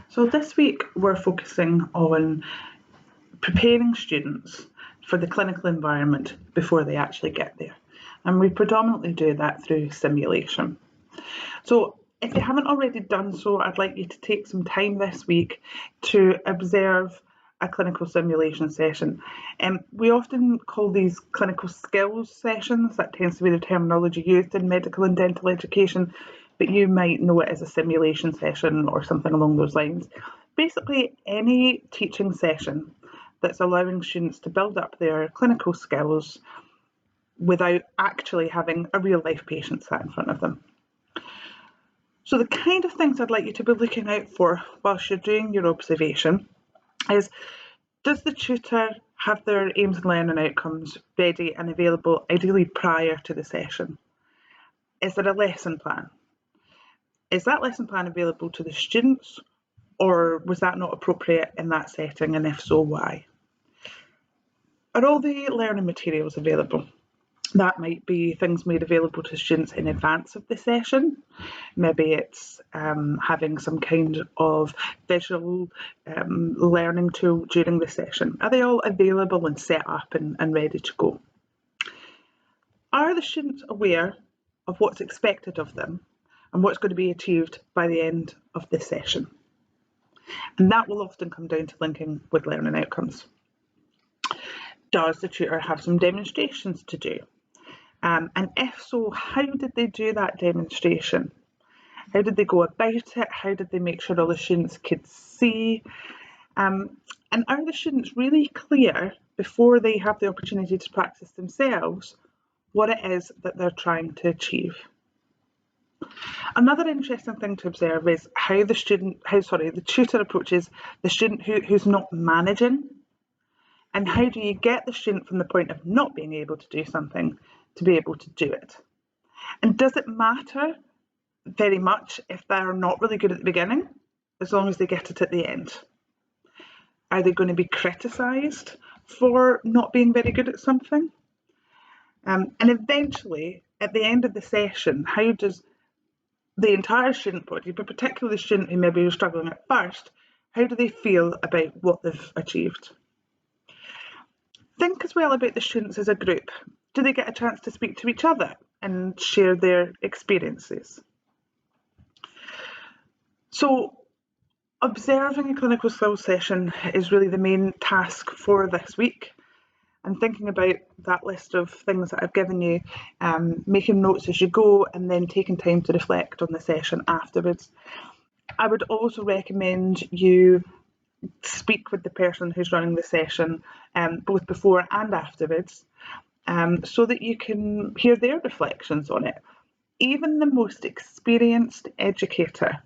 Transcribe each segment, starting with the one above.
So this week we're focusing on preparing students for the clinical environment before they actually get there. And we predominantly do that through simulation. So if you haven't already done so, I'd like you to take some time this week to observe a clinical simulation session. We often call these clinical skills sessions. That tends to be the terminology used in medical and dental education, but you might know it as a simulation session or something along those lines. Basically, any teaching session that's allowing students to build up their clinical skills without actually having a real life patient sat in front of them. So the kind of things I'd like you to be looking out for whilst you're doing your observation is, does the tutor have their aims and learning outcomes ready and available, ideally prior to the session? Is there a lesson plan? Is that lesson plan available to the students, or was that not appropriate in that setting, and if so, why? Are all the learning materials available? That might be things made available to students in advance of the session. Maybe it's having some kind of visual learning tool during the session. Are they all available and set up and ready to go? Are the students aware of what's expected of them and what's going to be achieved by the end of the session? And that will often come down to linking with learning outcomes. Does the tutor have some demonstrations to do? And if so, how did they do that demonstration? How did they go about it? How did they make sure all the students could see? And are the students really clear before they have the opportunity to practice themselves what it is that they're trying to achieve? Another interesting thing to observe is how the tutor approaches the student who's not managing, and how do you get the student from the point of not being able to do something to be able to do it? And does it matter very much if they're not really good at the beginning, as long as they get it at the end? Are they going to be criticised for not being very good at something? And eventually, at the end of the session, how does the entire student body, but particularly the student who maybe was struggling at first, how do they feel about what they've achieved? Think as well about the students as a group. Do they get a chance to speak to each other and share their experiences? So observing a clinical skills session is really the main task for this week, and thinking about that list of things that I've given you, making notes as you go, and then taking time to reflect on the session afterwards. I would also recommend you speak with the person who's running the session, both before and afterwards, so that you can hear their reflections on it. Even the most experienced educator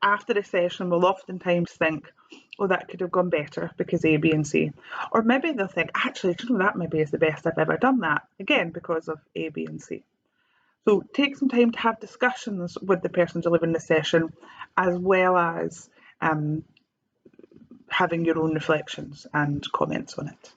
after a session will oftentimes think, oh, that could have gone better because A, B, and C. Or maybe they'll think, actually, that maybe is the best I've ever done that, again, because of A, B, and C. So take some time to have discussions with the person delivering the session, as well as having your own reflections and comments on it.